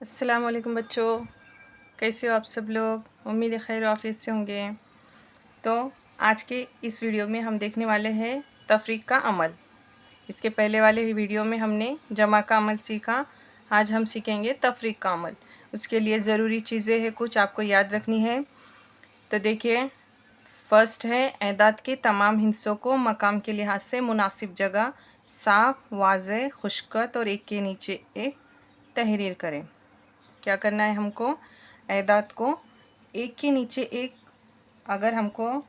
अस्सलाम वालेकुम बच्चों, कैसे हो आप सब लोग। उम्मीद है खैर आफियत से होंगे। तो आज के इस वीडियो में हम देखने वाले हैं तफरीक का अमल। इसके पहले वाले वीडियो में हमने जमा का अमल सीखा। आज हम सीखेंगे तफरीक का अमल। उसके लिए ज़रूरी चीज़ें हैं, कुछ आपको याद रखनी है। तो देखिए, फ़र्स्ट है एदाद के तमाम हिस्सों को मकाम के लिहाज से मुनासिब जगह साफ, वाज़ेह, खुशखत और एक के नीचे एक तहरीर करें। क्या करना है हमको, एदाद को एक के नीचे एक, अगर हमको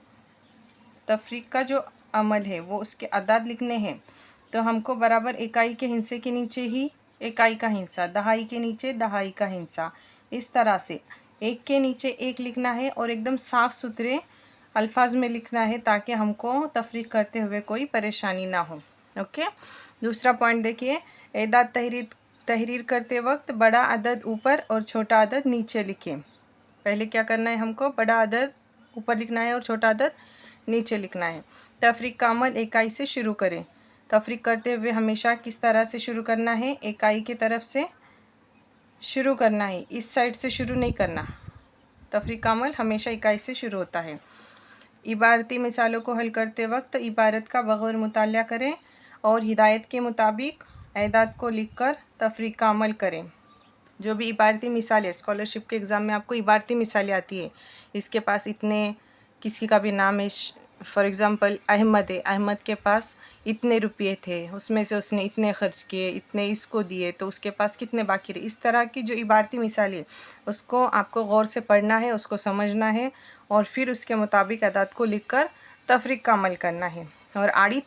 तफरीक का जो अमल है वो उसके अदाद लिखने हैं तो हमको बराबर इकाई के हिस्से के नीचे ही इकाई का हिस्सा, दहाई के नीचे दहाई का हिस्सा, इस तरह से एक के नीचे एक लिखना है और एकदम साफ़ सुथरे अल्फाज में लिखना है ताकि हमको तफरीक करते हुए कोई परेशानी ना हो। ओके। दूसरा पॉइंट देखिए, एदाद तहरीर करते वक्त बड़ा अदद ऊपर और छोटा अदद नीचे लिखें। पहले क्या करना है हमको, बड़ा अदद ऊपर लिखना है और छोटा अदद नीचे लिखना है। तफरीक का अमल इकाई से शुरू करें। तफरीक करते हुए हमेशा किस तरह से शुरू करना है, इकाई की तरफ से शुरू करना है, इस साइड से शुरू नहीं करना। तफरीक का अमल हमेशा इकाई से शुरू होता है। इबारती मिसालों को हल करते वक्त इबारत का बग़ौर मुताला करें और हिदायत के मुताबिक एदाद को लिखकर तफरीक का अमल करें। जो भी इबारती मिसालें, स्कॉलरशिप के एग्ज़ाम में आपको इबारती मिसालें आती है, इसके पास इतने, किसी का भी नाम है, फॉर एग्ज़ाम्पल अहमद है, अहमद के पास इतने रुपये थे, उसमें से उसने इतने खर्च किए, इतने इसको दिए, तो उसके पास कितने बाकी रहे। इस तरह की जो इबारती मिसालें, उसको आपको गौर से पढ़ना है, उसको समझना है और फिर उसके मुताबिक अदाद को लिखकर तफरीक का अमल करना है। और आड़ी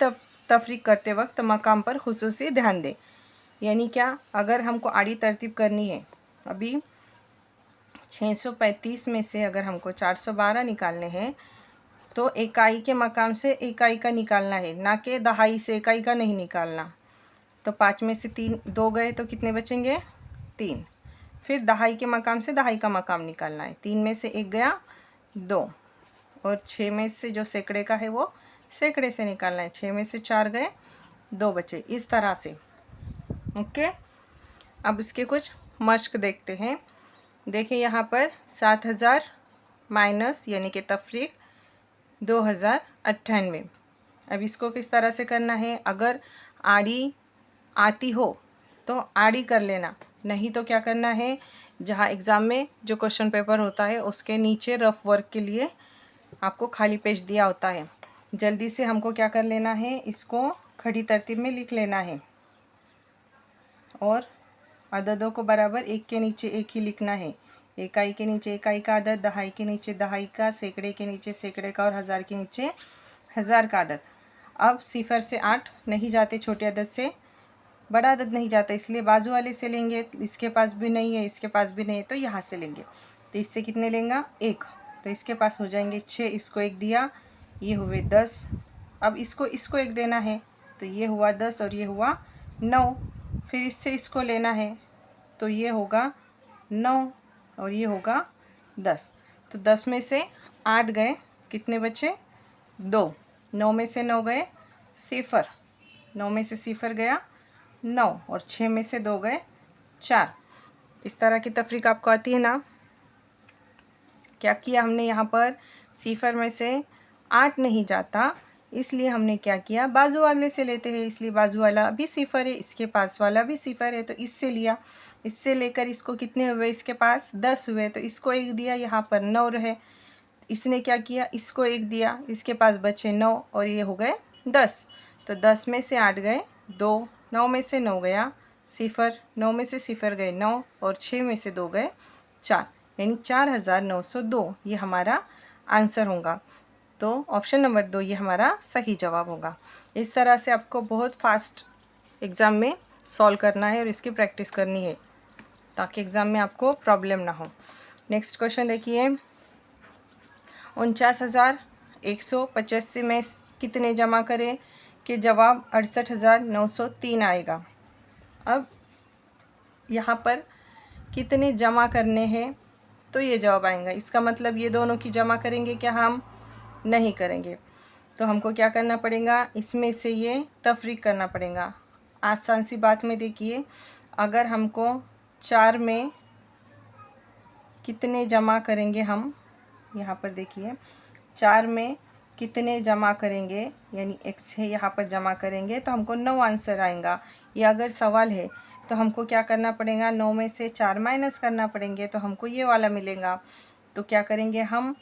तफरीक करते वक्त मकाम पर खुसूसी ध्यान दें। यानी क्या, अगर हमको आड़ी तरतीब करनी है, अभी 635 में से अगर हमको 412 निकालने हैं तो इकाई के मकाम से इकाई का निकालना है, ना कि दहाई से इकाई का नहीं निकालना। तो 5 में से 2 गए तो कितने बचेंगे, 3। फिर दहाई के मकाम से दहाई का मकाम निकालना है, 3 में से 1 गया 2, और 6 में से जो सैकड़े का है वो सैकड़े से निकालना है, 6 में से 4 गए 2 बचे, इस तरह से। ओके। अब इसके कुछ मश्क देखते हैं। देखिए यहाँ पर 7000 माइनस यानी कि तफरीक 2098। अब इसको किस तरह से करना है, अगर आड़ी आती हो तो आड़ी कर लेना, नहीं तो क्या करना है, जहाँ एग्ज़ाम में जो क्वेश्चन पेपर होता है उसके नीचे रफ वर्क के लिए आपको खाली पेज दिया होता है, जल्दी से हमको क्या कर लेना है, इसको खड़ी तरतीब में लिख लेना है और अददों को बराबर एक के नीचे एक ही लिखना है। इकाई के नीचे इकाई का अदद, दहाई के नीचे दहाई का, सैकड़े के नीचे सैकड़े का और हज़ार के नीचे हज़ार का अदद। अब 0 से 8 नहीं जाते, छोटे अदद से बड़ा अदद नहीं जाता, इसलिए बाजू वाले से लेंगे। इसके पास भी नहीं है, इसके पास भी नहीं है, तो यहाँ से लेंगे। तो इससे कितने लेंगे, 1, तो इसके पास हो जाएंगे 6, इसको 1 दिया, ये हुए 10। अब इसको 1 देना है, तो ये हुआ 10 और ये हुआ 9। फिर इससे इसको लेना है, तो ये होगा 9 और ये होगा 10। तो 10 में से 8 गए, कितने बचे, 2। 9 में से 9 गए 0, 9 में से 0 गया 9, और 6 में से 2 गए 4। इस तरह की तफरीक आपको आती है ना। क्या किया हमने, यहाँ पर 0 में से 8 नहीं जाता, इसलिए हमने क्या किया, बाजू वाले से लेते हैं, इसलिए बाजू वाला भी 0 है, इसके पास वाला भी 0 है, तो इससे लिया। इससे लेकर इसको कितने हुए, इसके पास 10 हुए, तो इसको 1 दिया, यहाँ पर 9 रहे। इसने क्या किया, इसको 1 दिया, इसके पास बचे 9 और ये हो गए 10। तो 10 में से 8 गए 2, 9 में से 9 गया 0, 9 में से 0 गए 9 और 6 में से 2 गए 4, यानी 4902 ये हमारा आंसर होगा। तो ऑप्शन नंबर 2 ये हमारा सही जवाब होगा। इस तरह से आपको बहुत फास्ट एग्ज़ाम में सॉल्व करना है और इसकी प्रैक्टिस करनी है ताकि एग्ज़ाम में आपको प्रॉब्लम ना हो। नेक्स्ट क्वेश्चन देखिए, 49,185 में कितने जमा करें कि जवाब 68,903 आएगा। अब यहाँ पर कितने जमा करने हैं तो ये जवाब आएगा, इसका मतलब ये दोनों की जमा करेंगे क्या, हम नहीं करेंगे। तो हमको क्या करना पड़ेगा, इसमें से ये तफरीक करना पड़ेगा। आसान सी बात में देखिए, अगर हमको 4 में कितने जमा करेंगे हम, यहाँ पर देखिए 4 में कितने जमा करेंगे, यानी x है यहाँ पर जमा करेंगे तो हमको 9 आंसर आएगा। ये अगर सवाल है तो हमको क्या करना पड़ेगा, 9 में से 4 माइनस करना पड़ेंगे तो हमको ये वाला मिलेगा। तो क्या करेंगे हम,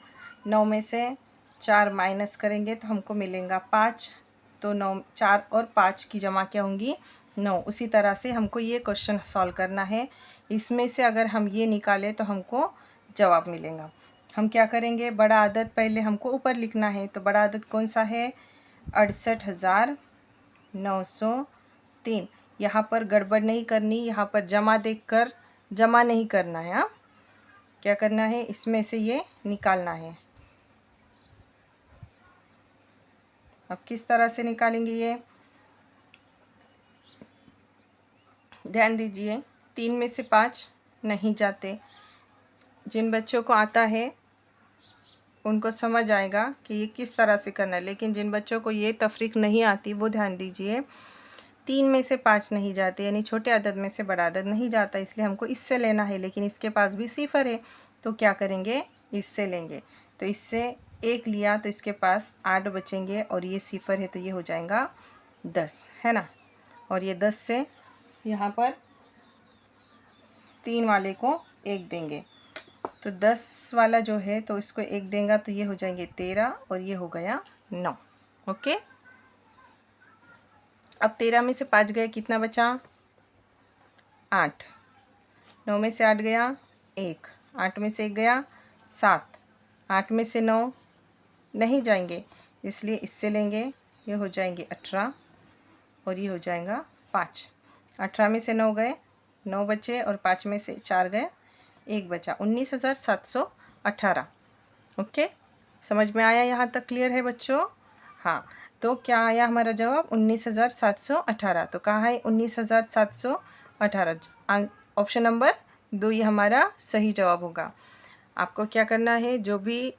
9 में से 4 माइनस करेंगे तो हमको मिलेगा 5। तो 9 4 और 5 की जमा क्या होंगी, 9। उसी तरह से हमको ये क्वेश्चन सॉल्व करना है। इसमें से अगर हम ये निकालें तो हमको जवाब मिलेगा। हम क्या करेंगे, बड़ा अदद पहले हमको ऊपर लिखना है। तो बड़ा अदद कौन सा है, 68,903। यहाँ पर गड़बड़ नहीं करनी, यहाँ पर जमा देखकर जमा नहीं करना है। हाँ, क्या करना है, इसमें से ये निकालना है। अब किस तरह से निकालेंगे ये, ध्यान दीजिए। 3 में से 5 नहीं जाते। जिन बच्चों को आता है उनको समझ आएगा कि ये किस तरह से करना है, लेकिन जिन बच्चों को ये तफरीक नहीं आती वो ध्यान दीजिए। 3 में से 5 नहीं जाते, यानी छोटे अदद में से बड़ा अदद नहीं जाता, इसलिए हमको इससे लेना है। लेकिन इसके पास भी सिफर है तो क्या करेंगे, इससे लेंगे। तो इससे 1 लिया तो इसके पास 8 बचेंगे और ये सिफर है तो ये हो जाएगा 10, है ना। और ये 10 से यहाँ पर 3 वाले को 1 देंगे तो 10 वाला जो है तो इसको 1 देंगे तो ये हो जाएंगे 13 और ये हो गया 9। ओके, अब 13 में से 5 गए, कितना बचा, 8। 9 में से 8 गया 1, 8 में से 1 गया 7, 8 में से 9 नहीं जाएंगे इसलिए इससे लेंगे, ये हो जाएंगे 18 और ये हो जाएगा 5। 18 में से 9 गए, 9 बचे और 5 में से 4 गए, 1 बचा, 19,718। ओके, समझ में आया, यहाँ तक क्लियर है बच्चों। हाँ, तो क्या आया हमारा जवाब, 19,718। तो कहाँ है 19,718, ऑप्शन नंबर 2 ये हमारा सही जवाब होगा। आपको क्या करना है, जो भी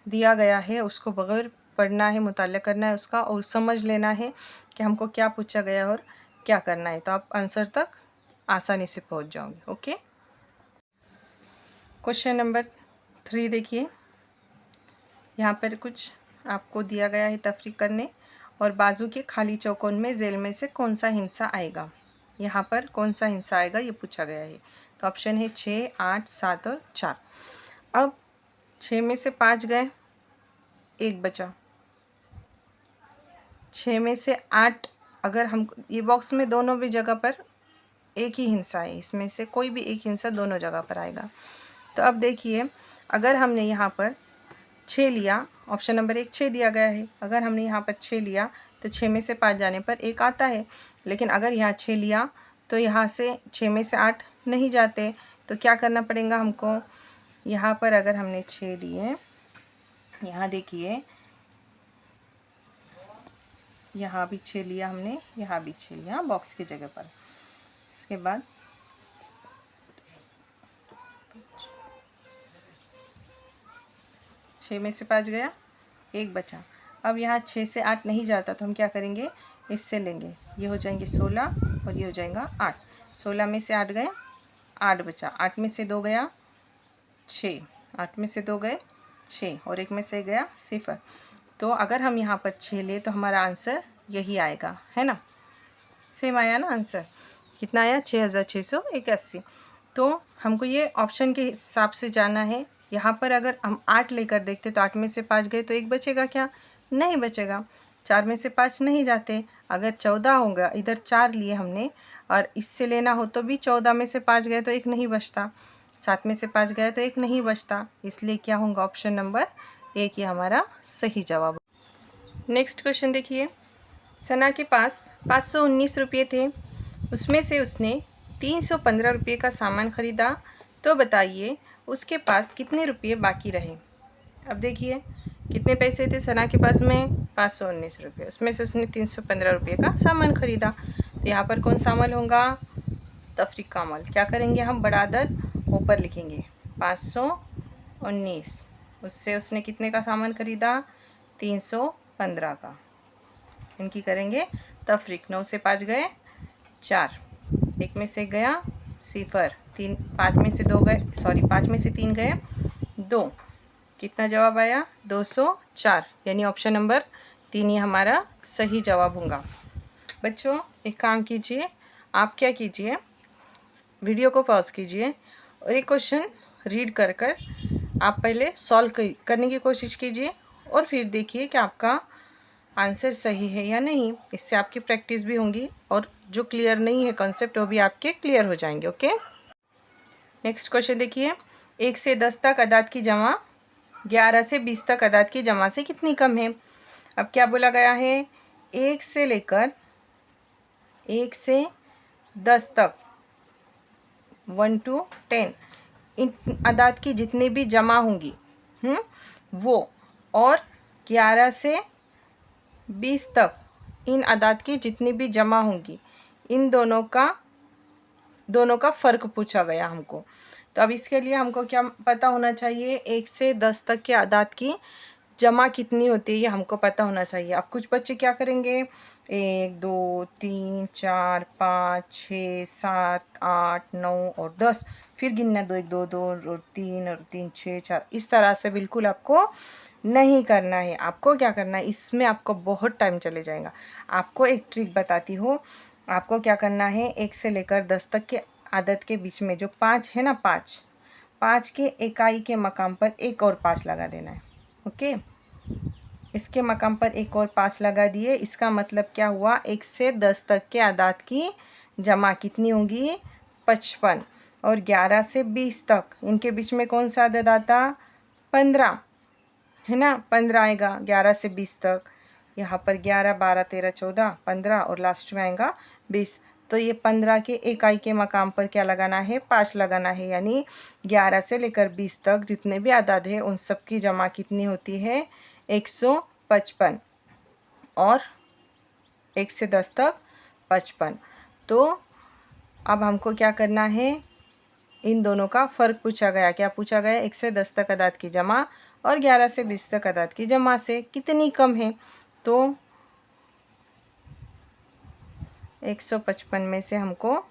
दिया गया है उसको बगैर पढ़ना है, मुताला करना है उसका और समझ लेना है कि हमको क्या पूछा गया और क्या करना है, तो आप आंसर तक आसानी से पहुंच जाओगे। ओके, क्वेश्चन नंबर 3 देखिए। यहाँ पर कुछ आपको दिया गया है तफरीक करने, और बाजू के खाली चौकोन में जेल में से कौन सा हिस्सा आएगा। यहाँ पर कौन सा हिस्सा आएगा ये पूछा गया है। तो ऑप्शन है 6, 8, 7 और 4। अब 6 में से 5 गए, 1 बचा। 6 में से 8, अगर हम ये बॉक्स में दोनों भी जगह पर एक ही हिस्सा है, इसमें से कोई भी एक हिस्सा दोनों जगह पर आएगा। तो अब देखिए, अगर हमने यहाँ पर 6 लिया, ऑप्शन नंबर 1 6 दिया गया है, अगर हमने यहाँ पर 6 लिया तो 6 में से 5 जाने पर 1 आता है। लेकिन अगर यहाँ 6 लिया तो यहाँ से 6 में से 8 नहीं जाते, तो क्या करना पड़ेगा हमको, यहाँ पर अगर हमने 6 लिए, यहाँ देखिए यहाँ भी 6 लिया हमने, यहाँ भी 6 लिया बॉक्स की जगह पर। इसके बाद 6 में से 5 गया, 1 बचा। अब यहाँ 6 से 8 नहीं जाता तो हम क्या करेंगे, इससे लेंगे, ये हो जाएंगे 16 और ये हो जाएगा 8। 16 में से 8 गए, 8 बचा। 8 में से 2 गया 6, 8 में से 2 गए 6 और 1 में से गया 0। तो अगर हम यहाँ पर 6 ले तो हमारा आंसर यही आएगा, है ना। सेम आया ना आंसर, कितना आया, 6,681। तो हमको ये ऑप्शन के हिसाब से जाना है। यहाँ पर अगर हम 8 लेकर देखते तो 8 में से 5 गए तो 1 बचेगा क्या, नहीं बचेगा। 4 में से 5 नहीं जाते, अगर 14 होगा, इधर 4 लिए हमने और इससे लेना हो तो भी 14 में से 5 गए तो 1 नहीं बचता, 7 में से 5 गए तो 1 नहीं बचता, इसलिए क्या होगा, ऑप्शन नंबर 1 ही हमारा सही जवाब। नेक्स्ट क्वेश्चन देखिए। सना के पास 519 रुपये थे, उसमें से उसने 315 रुपये का सामान ख़रीदा, तो बताइए उसके पास कितने रुपये बाकी रहे। अब देखिए कितने पैसे थे सना के पास में, 519 रुपये, उसमें से उसने 315 रुपये का सामान ख़रीदा। तो यहाँ पर कौन सा अमल होगा, तफरीक का अमल। क्या करेंगे हम, बड़ा अदद ऊपर लिखेंगे, 519, उससे उसने कितने का सामान ख़रीदा, 315 का। इनकी करेंगे तफरीक। 9 से 5 गए 4, 1 में से गया 0, पाँच में से दो गए, सॉरी 5 में से 3 गए 2, कितना जवाब आया 204, यानी ऑप्शन नंबर 3 ही हमारा सही जवाब होगा। बच्चों एक काम कीजिए, आप क्या कीजिए, वीडियो को पॉज कीजिए और एक क्वेश्चन रीड कर कर आप पहले सॉल्व करने की कोशिश कीजिए और फिर देखिए कि आपका आंसर सही है या नहीं। इससे आपकी प्रैक्टिस भी होगी और जो क्लियर नहीं है कॉन्सेप्ट वो भी आपके क्लियर हो जाएंगे। ओके, नेक्स्ट क्वेश्चन देखिए, 1 से 10 तक अदाद की जमा 11 से 20 तक अदाद की जमा से कितनी कम है। अब क्या बोला गया है, 1 से लेकर 1 से 10 तक 1 to 10 इन अदाद की जितनी भी जमा होंगी वो, और 11 से 20 तक इन अदाद की जितनी भी जमा होंगी, इन दोनों का फ़र्क पूछा गया हमको। तो अब इसके लिए हमको क्या पता होना चाहिए, 1 से 10 तक के अदाद की जमा कितनी होती है ये हमको पता होना चाहिए। अब कुछ बच्चे क्या करेंगे, 1 2 3 4 5 6 7 8 9 और 10, फिर गिनना 2 1 2 2 और 3 6 4, इस तरह से बिल्कुल आपको नहीं करना है। आपको क्या करना है, इसमें आपको बहुत टाइम चले जाएगा। आपको एक ट्रिक बताती हूँ, आपको क्या करना है, 1 से लेकर 10 तक के आदत के बीच में जो 5 है ना, 5 के इकाई के मकाम पर एक और 5 लगा देना है। ओके, इसके मकाम पर एक और 5 लगा दिए, इसका मतलब क्या हुआ, 1 से 10 तक के आदाद की जमा कितनी होगी 55, और 11 से 20 तक इनके बीच में कौन सा आदद आता, 15 है ना, 15 आएगा 11 से 20 तक। यहाँ पर 11 12 13 14 15 और लास्ट में आएगा 20। तो ये 15 के इकाई के मकाम पर क्या लगाना है, 5 लगाना है, यानी 11 से लेकर 20 तक जितने भी आदाद है उन सब की जमा कितनी होती है 155, और 1 से 10 तक 55। तो अब हमको क्या करना है, इन दोनों का फ़र्क पूछा गया। क्या पूछा गया, 1 से 10 तक अदाद की जमा और 11 से 20 तक अदाद की जमा से कितनी कम है। तो 155 में से हमको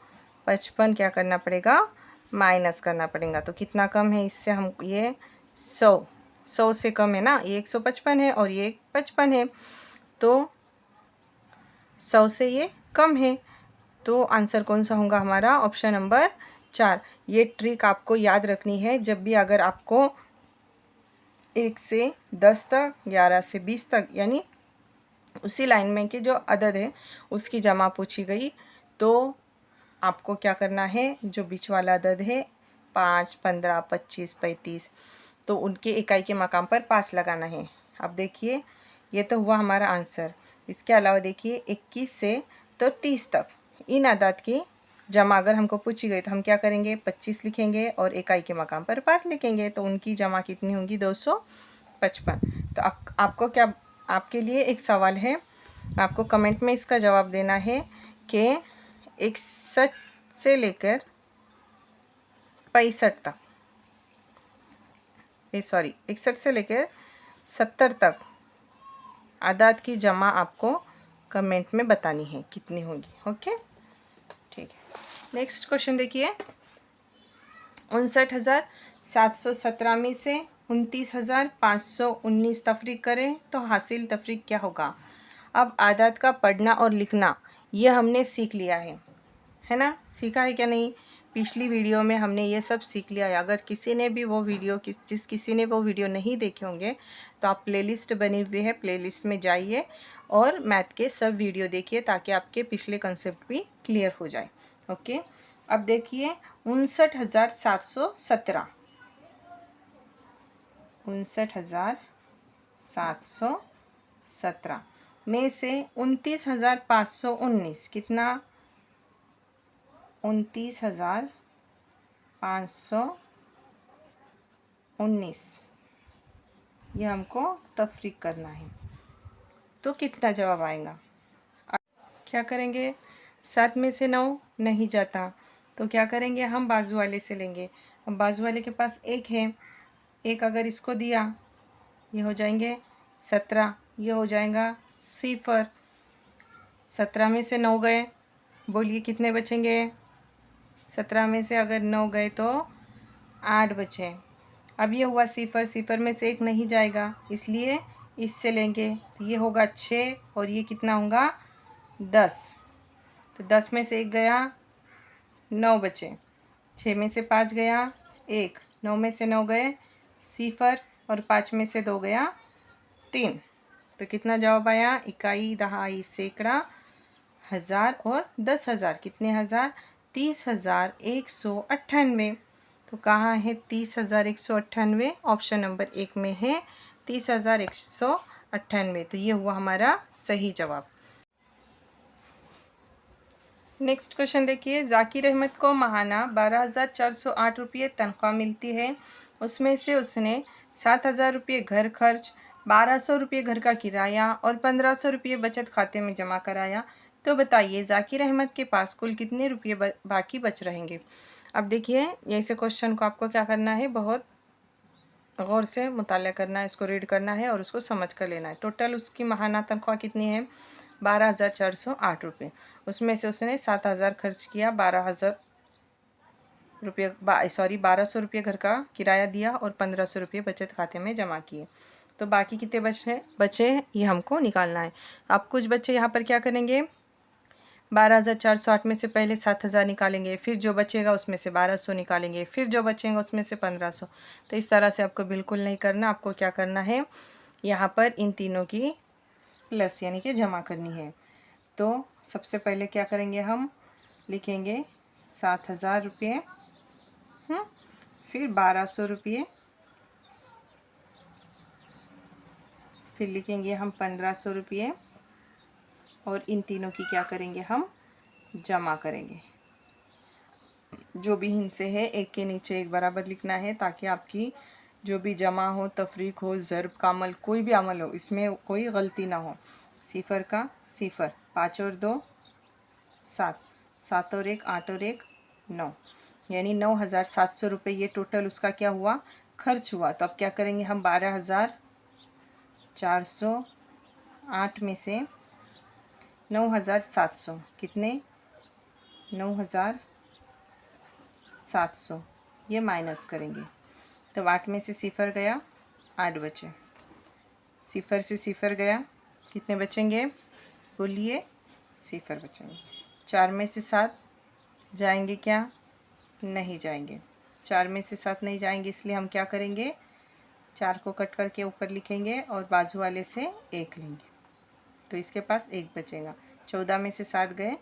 55 क्या करना पड़ेगा, माइनस करना पड़ेगा। तो कितना कम है इससे, हम ये 100 से कम है ना, ये 155 है और ये 55 है, तो 100 से ये कम है। तो आंसर कौन सा होगा हमारा, ऑप्शन नंबर 4। ये ट्रिक आपको याद रखनी है, जब भी अगर आपको 1 से 10 तक 11 से 20 तक यानी उसी लाइन में के जो अदद है उसकी जमा पूछी गई, तो आपको क्या करना है, जो बीच वाला अदद है 5 15 25 35, तो उनके इकाई के मकाम पर 5 लगाना है। अब देखिए ये तो हुआ हमारा आंसर। इसके अलावा देखिए 21 से तो 30 तक इन अदाद की जमा अगर हमको पूछी गई तो हम क्या करेंगे, 25 लिखेंगे और इकाई के मकाम पर 5 लिखेंगे, तो उनकी जमा कितनी होगी 255। तो आपको क्या, आपके लिए एक सवाल है, आपको कमेंट में इसका जवाब देना है कि 61 से लेकर 65 तक, 61 से लेकर 70 तक आदाद की जमा आपको कमेंट में बतानी है कितनी होगी। ओके, ठीक है। नेक्स्ट क्वेश्चन देखिए, 59,717 में से 29,519 तफरीक करें तो हासिल तफरीक क्या होगा। अब आदाद का पढ़ना और लिखना ये हमने सीख लिया है ना, सीखा है क्या नहीं, पिछली वीडियो में हमने ये सब सीख लिया है। अगर किसी ने भी वो वीडियो किसी ने वो वीडियो नहीं देखे होंगे तो आप प्लेलिस्ट बनी हुई है, प्लेलिस्ट में जाइए और मैथ के सब वीडियो देखिए ताकि आपके पिछले कंसेप्ट भी क्लियर हो जाए। ओके, अब देखिए 59,717, 59,717 में से 29,519 कितना, 29,519 ये हमको तफरीक करना है, तो कितना जवाब आएगा। क्या करेंगे, 7 में से 9 नहीं जाता तो क्या करेंगे, हम बाजू वाले से लेंगे। अब बाजू वाले के पास 1 है, 1 अगर इसको दिया ये हो जाएंगे 17, ये हो जाएगा 0। 17 में से 9 गए, बोलिए कितने बचेंगे, 17 में से अगर 9 गए तो 8 बचे। अब ये हुआ सिफर, सिफर में से 1 नहीं जाएगा इसलिए इससे लेंगे, तो ये होगा 6 और ये कितना होगा 10। तो 10 में से 1 गया, 9 बचे। 6 में से 5 गया 1, 9 में से 9 गए सिफर और 5 में से 2 गया 3। तो कितना जवाब आया? इकाई, दहाई, सैकड़ा, हज़ार और 10,000। कितने हज़ार? 30,198। तो कहाँ है 30,198? ऑप्शन नंबर 1 में है 30,198। तो ये हुआ हमारा सही जवाब। नेक्स्ट क्वेश्चन देखिए, ज़ाकिर अहमद को माहाना 12,408 रुपये तनख्वाह मिलती है। उसमें से उसने 7,000 रुपये घर खर्च, 1,200 रुपये घर का किराया और 1,500 रुपये बचत खाते में जमा कराया। तो बताइए ज़ाकिर अहमद के पास कुल कितने रुपये बाकी बच रहेंगे। अब देखिए ऐसे क्वेश्चन को आपको क्या करना है, बहुत गौर से मुताला करना है, इसको रीड करना है और उसको समझ कर लेना है। टोटल उसकी माहाना तनख्वाह कितनी है? 12,408 रुपये। उसमें से उसने 7,000 खर्च किया, 12,000 रुपये 1,200 रुपये घर का किराया दिया और 1,500 रुपये बचत खाते में जमा किए। तो बाकी कितने बचे ये हमको निकालना है। अब कुछ बच्चे यहाँ पर क्या करेंगे, 12,408 में से पहले 7,000 निकालेंगे, फिर जो बचेगा उसमें से 1,200 निकालेंगे, फिर जो बचेगा उसमें से 1,500। तो इस तरह से आपको बिल्कुल नहीं करना। आपको क्या करना है, यहाँ पर इन तीनों की प्लस यानी कि जमा करनी है। तो सबसे पहले क्या करेंगे, हम लिखेंगे 7,000 रुपये, फिर 1,200 रुपये, फिर लिखेंगे हम 1,500 रुपये और इन तीनों की क्या करेंगे, हम जमा करेंगे। जो भी हिस्से है एक के नीचे एक बराबर लिखना है ताकि आपकी जो भी जमा हो, तफरीक हो, ज़र्ब का अमल, कोई भी अमल हो, इसमें कोई गलती ना हो। सिफर का सिफर, 5 और 2 7, 7 और 1 8 और 1 9, यानी 9,700 रुपये ये टोटल उसका क्या हुआ, खर्च हुआ। तो अब क्या करेंगे हम, 12,408 में से 9,700 कितने, 9,700 ये माइनस करेंगे। तो 8 में से सिफर गया, 8 बचे। सिफर से सिफर गया, कितने बचेंगे बोलिए, सिफर बचेंगे। 4 में से 7 जाएंगे क्या, नहीं जाएंगे। 4 में से 7 नहीं जाएंगे इसलिए हम क्या करेंगे, 4 को कट करके ऊपर लिखेंगे और बाजू वाले से 1 लेंगे, तो इसके पास 1 बचेगा। 14 में से 7 गए,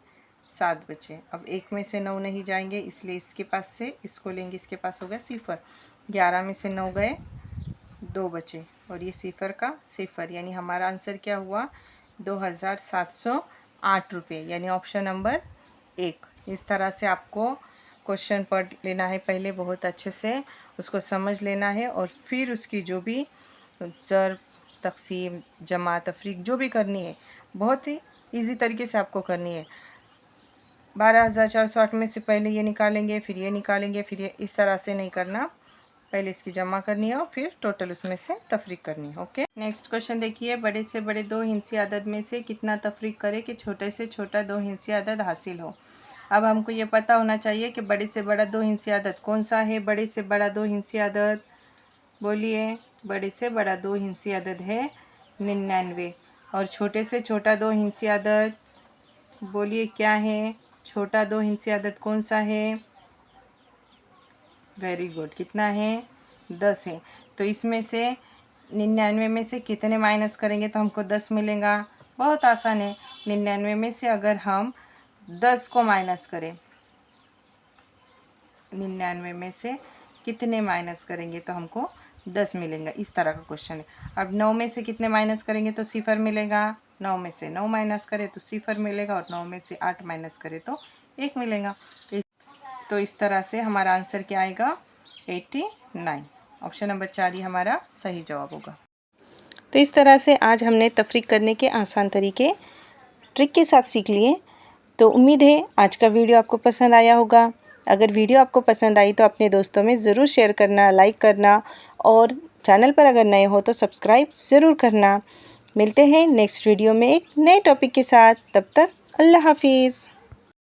7 बचे। अब 1 में से 9 नहीं जाएंगे इसलिए इसके पास से इसको लेंगे, इसके पास होगा सिफर। 11 में से 9 गए, 2 बचे और ये सिफर का सिफर, यानी हमारा आंसर क्या हुआ, 2,708 रुपये, यानी ऑप्शन नंबर 1। इस तरह से आपको क्वेश्चन पढ़ लेना है पहले, बहुत अच्छे से उसको समझ लेना है और फिर उसकी जो भी ज़र्ब, तक़सीम, जमा, तफरीक जो भी करनी है बहुत ही इजी तरीके से आपको करनी है। 12,408 में से पहले ये निकालेंगे, फिर ये निकालेंगे, फिर ये, इस तरह से नहीं करना। पहले इसकी जमा करनी है और फिर टोटल उसमें से तफरीक करनी है। ओके, नेक्स्ट क्वेश्चन देखिए, बड़े से बड़े 2 हिंसी अदद में से कितना तफरीक करे कि छोटे से छोटा 2 हिंसी अदद हासिल हो। अब हमको ये पता होना चाहिए कि बड़े से बड़ा 2 हिंसी अदद कौन सा है। बड़े से बड़ा 2 हिंसी अदद बोलिए, बड़े से बड़ा 2 हिंसी अदद है 99 और छोटे से छोटा 2 हिंसी अदद बोलिए क्या है, छोटा 2 हिंसी अदद कौन सा है, वेरी गुड, कितना है 10 है। तो इसमें से 99 में से कितने माइनस करेंगे तो हमको 10 मिलेगा। बहुत आसान है, 99 में से अगर हम 10 को माइनस करें, 99 में से कितने माइनस करेंगे तो हमको 10 मिलेगा। इस तरह का क्वेश्चन है। अब 9 में से कितने माइनस करेंगे तो सिफर मिलेगा, 9 में से 9 माइनस करें तो सिफर मिलेगा और 9 में से 8 माइनस करें तो 1 मिलेगा। तो इस तरह से हमारा आंसर क्या आएगा, 89। ऑप्शन नंबर 4 ही हमारा सही जवाब होगा। तो इस तरह से आज हमने तफरीक करने के आसान तरीके ट्रिक के साथ सीख लिए। तो उम्मीद है आज का वीडियो आपको पसंद आया होगा। अगर वीडियो आपको पसंद आई तो अपने दोस्तों में ज़रूर शेयर करना, लाइक करना और चैनल पर अगर नए हो तो सब्सक्राइब ज़रूर करना। मिलते हैं नेक्स्ट वीडियो में एक नए टॉपिक के साथ। तब तक अल्लाह हाफिज़।